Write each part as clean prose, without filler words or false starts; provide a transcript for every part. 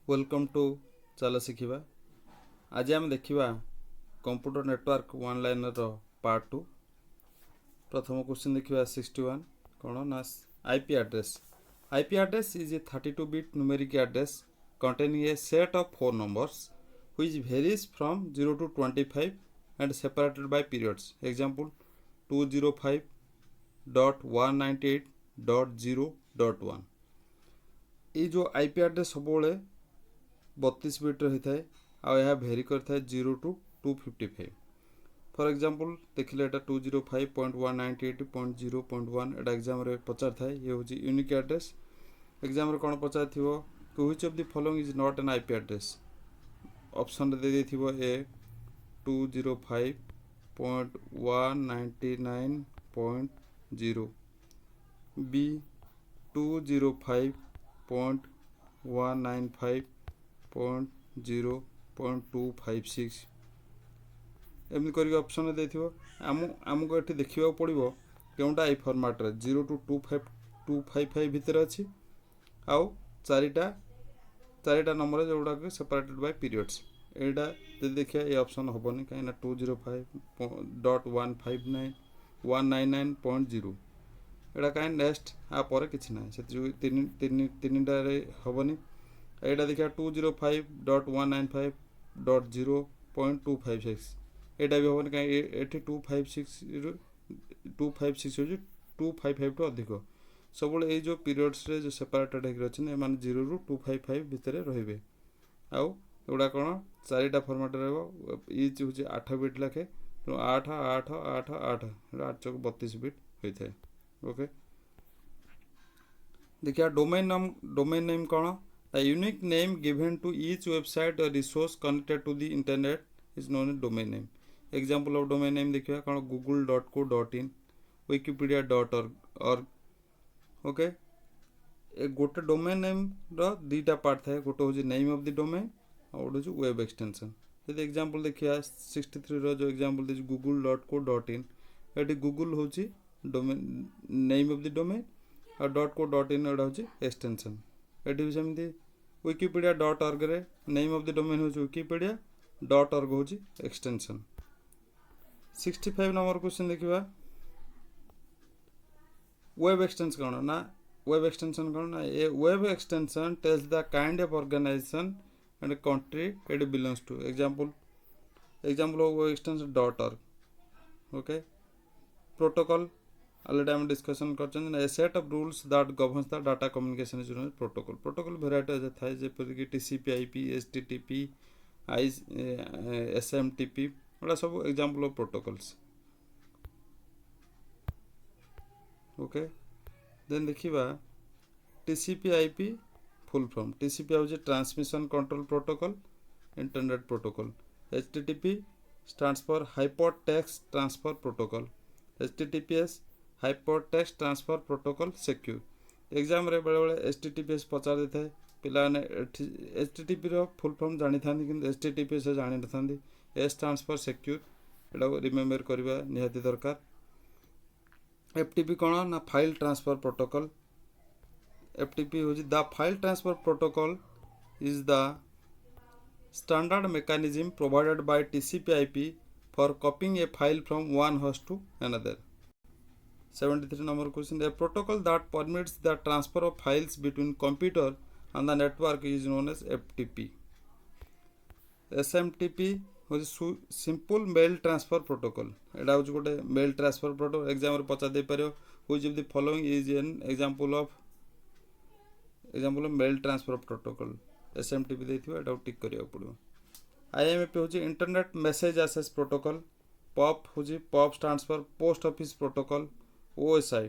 Welcome to चल शिखा। आज आम देखा computer network one liner part two. प्रथम क्वेश्चन देखा 61 कौन ना IP address. IP address is a 32-bit numeric address containing a set of four numbers which varies from 0 to 25 and separated by periods. Example 205.198.0.1। ये जो IP address सब 32 बिट्र होता है आ यह भेरी करता है 0 टू 255। फॉर एग्जांपल देखिले एटा 205.198.0.1 एटा एग्जाम रे पचार था। ये हूँ यूनिक एड्रेस। एग्जाम रे कौन पचार थी which of the following is not an IP address. Option दे देथिबो ए 205.199.0, बी 205.195.0.256 एमती करके ऑप्शन देथिबो। आमको ये देखा पड़ो केउटा आई फॉर्मेट 0 टू 255 भितर अच्छी आउ चारिटा नंबर जोड़ा सेपरेटेड बाय पीरियड्स। एटा जब देखिए ये ऑप्शन हेनी कहीं 205.199.0 एटा कहीं नेक्स्ट आपर कि ना से तीन हेनी। यहाँ देखिए 205.195.0.256 एटा भी हेनी कहीं 256 हो 255 टू अधिक सब ये जो पीरियड्स रे जो सेपरेटेड होकर अच्छे मैंने 0 रू 255 भितर रे आउ एगुड़ा कौन चारिटा फर्माट रच हूँ 8 बिट लाखे तेणु 8 8 8 8 8 चौक 32 बिट होता है। ओके देखिए डोमेन नेम कौन the unique name given to each website और resource connected to the internet is known as domain name. Example of domain name देखिए कौन google.co.in, wikipedia.org। ओके गोटे डोमेन नेम दीटा पार्ट थाए गोटे हूँ नेम ऑफ द डोमेन और गोटे हूँ वेब एक्सटेंशन। जब एग्जांपल देखिए 63 जो एग्जांपल देखिए google.co.in ये गूगल हूँ domain name of the domain और .co.in एटा हूँ एक्सटेंशन। ये भी सेमती wikipedia.org रे नेम ऑफ द डोमेन हूँ wikipedia.org हूँ एक्सटेंशन। 65 नंबर क्वेश्चन देखिए वेब एक्सटेंशन कौन ना वेब एक्सटेंशन कौन ना a web extension tells the kind of organisation and country it belongs to. Example of web extension .org। Okay protocol already हम discussion करछन a set of rules that governs the data communication is known protocol. Protocol variety थाए जेपर कि TCP IP HTTP SMTP एटा सब example of protocols. Okay then देखिबा TCP IP full form. TCP हूँ transmission control protocol internet protocol. HTTP stands for hypertext transfer protocol. HTTPS hypertext transfer protocol secure. Exam रे बेले बेले HTTPS पचार देता है पिला ने एचटीटीपी रो फुल फॉर्म जानी थांदी किंतु एचटीटीपीएस जानी न थांदी। एस स्टैंड्स फॉर सिक्योर एटा रिमेम्बर करबा निहाती दरकार। एफटीपी कौन ना फाइल ट्रांसफर प्रोटोकॉल। एफटीपी हूँ the file transfer protocol is the standard mechanism provided by TCP IP for copying a file from one host to another. 73 number question a protocol that permits the transfer of files between computer and the network is known as FTP. SMTP हूँ simple mail transfer protocol. एटा हूँ गोटे mail transfer protocol exam रे पचार दे पारो which of the following is an example of mail transfer protocol. SMTP देथिबो एटा tick करिया पड़ो। आईएमपी हूँ internet message access protocol. POP हूँ POP stands for post office protocol. OSI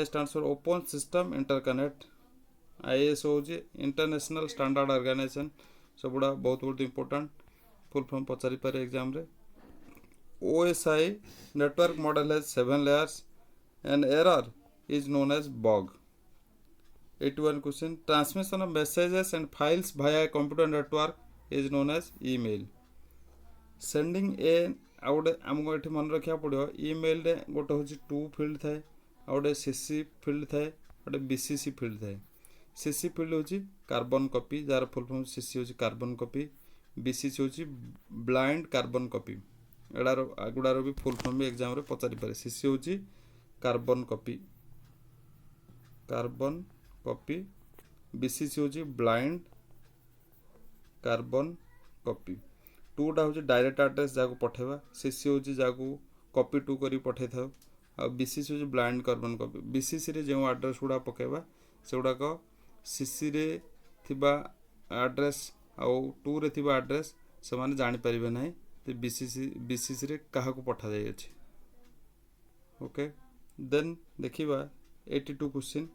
stands for open system interconnect. ISO हूँ international standard organisation सबुड़ा बहुत बहुत इंपोर्टेंट फुल फॉर्म पचारि पारे एग्जाम रे। OSI network model has 7 layers and error is known as bug। 81 question transmission of messages and files via a computer network is known as email। Sending a आउटे आमको ये मन रखा पड़ो email रे गोटे हूँ 2 फील्ड थाए गोटे सीसी फील्ड थाए गोटे बीसीसी फील्ड थाए। सीसी फील्ड हूँ carbon copy jar full form CC होची कार्बन कॉपी बीसीसी होची ब्लाइंड कार्बन कॉपी एगुड़ार भी फुल फॉर्म भी एग्जाम रे पचारि पारे सीसी होची कार्बन कॉपी बीसीसी होची ब्लाइंड कार्बन कॉपी टूटा होची डायरेक्ट एड्रेस जाको पठेबा सीसी होची जाको कॉपी टू करी पठे थाओ आ बीसीसी होची ब्लाइंड कार्बन कॉपी बीसीसी रे जो एड्रेस गुड़ा पकेबा से गुड़ा को सीसी रे थिबा एड्रेस आउ टू रे थिबा एड्रेस से माने जानि परिबे नाही ते बीसीसी रे काहा को पठा जाय अछि ओके देन देखिबा 82 question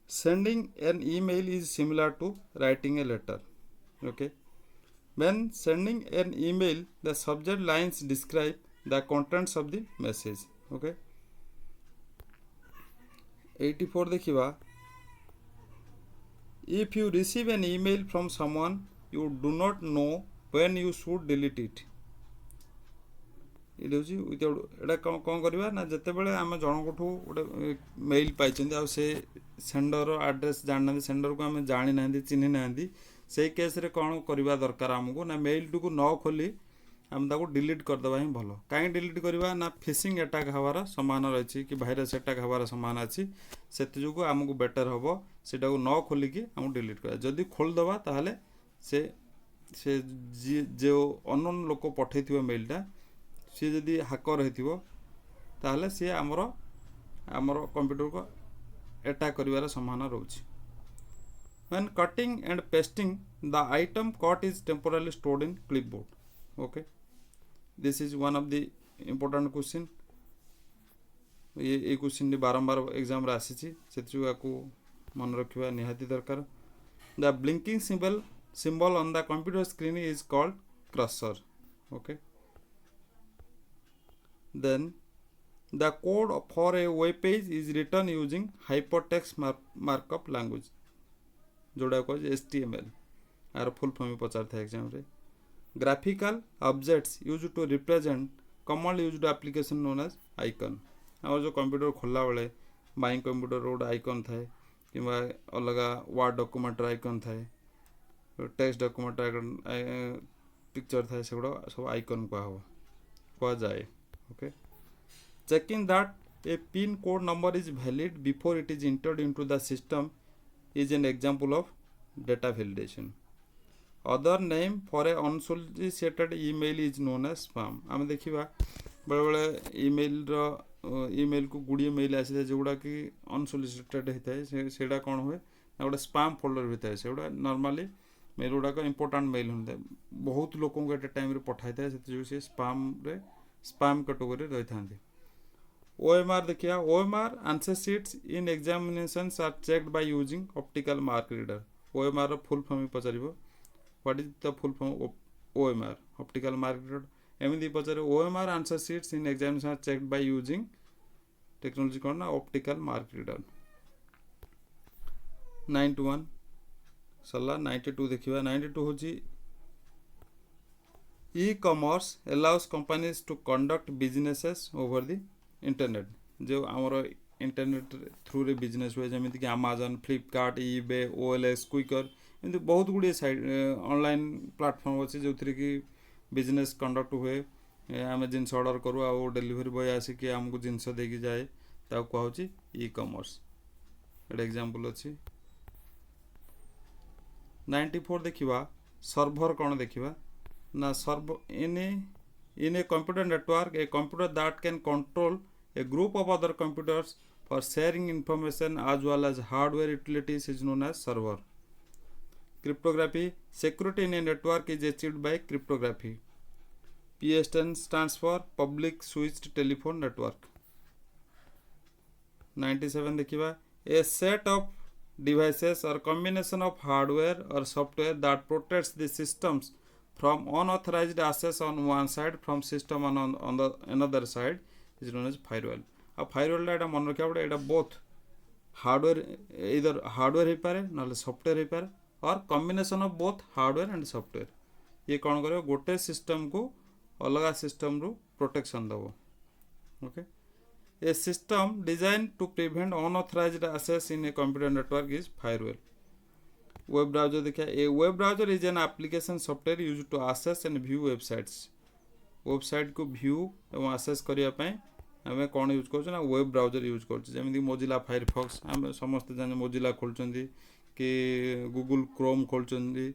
sending an email is similar to writing a letter okay when sending an email the subject lines describe the contents of the message okay 84 देखिबा if you receive an email from someone you do not know when you should delete it एटा कौन करवा ना जिते बड़े आम जनकठू गोटे mail पाई आ sender address जाना sender को आम जानी ना चिन्ह ना से केस रे कौन करवा दरकार आमको ना मेल टू को न खोली आम ताको डिलीट करदेवा ही भल कहीं डिलीट करवा ना फिशिंग अटैक हबार समान रही कि भाइरस अटैक हबार समान अच्छी से आमको बेटर हम सेटा को न खोलिकी आमको डिलीट कर जदि खोलदवा ताहले से जो अननोन लोक पठे मेलटा सी जदि हाकर होता सी आमर कंप्यूटर को अटैक करिवार संभावना रोची when cutting and pasting the item cut is temporarily stored in clipboard okay this is one of the important question ये क्वेश्चन डी बारंबार एग्जाम रे आसी से मन रखा निहाती दरकार the blinking symbol on the computer screen is called cursor okay then the code for a web page is written using hypertext markup language जोड़ा को HTML आर फुल फॉर्म पचार था एग्जाम रे graphical objects used to represent commonly used application known as icon और जो computer खोलला बेले my computer road icon थाए किंबा अलगा वर्ड डॉक्यूमेंट आइकन थाए टेक्स्ट डॉक्यूमेंट आइकन पिक्चर थाए सेगुड़ा सब आइकन कह जाए okay checking that A pin code number is valid before it is entered into the system is an example of data validation. Other name for a unsolicited email is known as spam. आम देखिबा बड़े बड़े email को गुड़िए mail आसी जोड़ा कि unsolicited होता है सेटा कौन हुए ना गोटे स्पाम फोल्डर होता है सेगुड़ा नॉर्मली मेल गुड़ाक इंपोर्टाट मेल होता है बहुत लोगों को एट टाइम पठाई था से स्पाम कैटेगरी रही था OMR देखिए OMR answer sheets in examinations are checked by using optical mark reader OMR रो फुल फॉर्म पचारिबो what is the full form OMR optical mark reader एमदी पचारे OMR answer sheets in examination are checked by using technology कोन ना optical mark reader 91 सला 92 देखिबा 92 होची e-commerce allows companies to conduct businesses over the internet जो आमर internet through रे बिजनेस हुए जमीन कि Amazon Flipkart eBay OLX Quikr एमती बहुत गुड़े साइड ऑनलाइन प्लेटफॉर्म अच्छे जो थी कि बिजनेस कंडक्ट हुए आम जिनस ऑर्डर करूँ आ डिलीवरी बॉय आसिक आमको जिनस देकी जाए कहुची ई-कॉमर्स एटा एग्जांपल अच्छी 94 देखिबा सर्वर कौन देखिबा ना server in a computer network a computer that can control a group of other computers for sharing information as well as hardware utilities is known as server. Cryptography security in a network is achieved by cryptography. PSTN stands for public switched telephone network. 97 देखिबा a set of devices or combination of hardware or software that protects the systems from unauthorized access on one side from system on the another side is known as firewall. A firewall एटा मन रखा पड़े एटा both hardware either hardware हो पारे ना software हो पारे और combination of both hardware and software ये कौन करे गोटे सिस्टम को अलग सिस्टम रू प्रोटेक्शन दबो okay A system designed to prevent unauthorized access in a computer network is firewall. Web browser देखिए, a web browser is an application software use to access and view websites. Website को view एवं access करने आम कौन use कर web browser use करमी Mozilla Firefox आम समस्त जाने मोजिला खोलुँच कि गूगल क्रोम खोलुँच,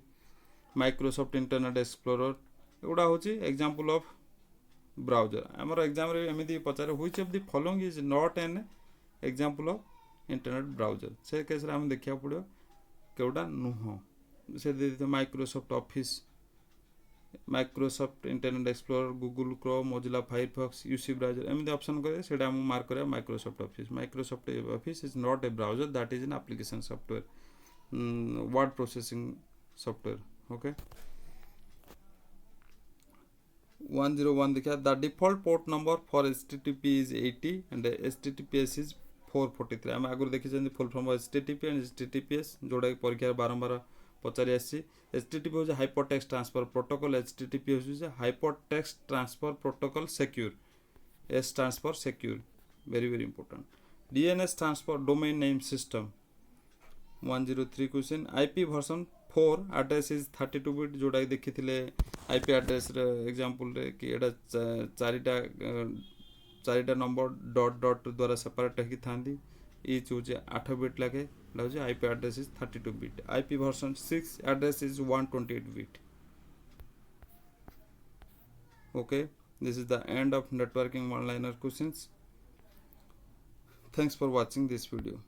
माइक्रोसॉफ्ट इंटरनेट एक्सप्लोरर एगुड़ा हूँ एग्जांपल ऑफ ब्राउजर। आमर एग्जाम रे एमती पचारे which of the following is not an example of internet browser, से केस रे आम देखा पड़ो केउटा नुह से दे Microsoft Office, Microsoft Internet Explorer, Google Chrome, Mozilla Firefox, UC browser एमती ऑप्शन करे से मार्क करा Microsoft Office. Microsoft Office is not a browser, that is an application software, word processing software. Okay 101 देखा, the default port number for HTTP is 80 and HTTPS is 443। आम आगुरी देखी full form HTTP and HTTPS जोड़ा परीक्षा बारंबार पचारि आसी। HTTP हूँ hyper text transfer protocol, HTTP हूँ hyper text transfer protocol secure, S stands for secure, very very important। DNS stands for domain name system। 103 question, IP version 4 address is 32 bit जोड़ा देखी IP address example रे कि एटा चारिटा number dot dot द्वारा separate होगी था, etch हूँ 8 bit लगे हूँ IP address is 32 bit. IP version 6 address is 128 bit. Okay, this is the end of networking one-liner questions. Thanks for watching this video.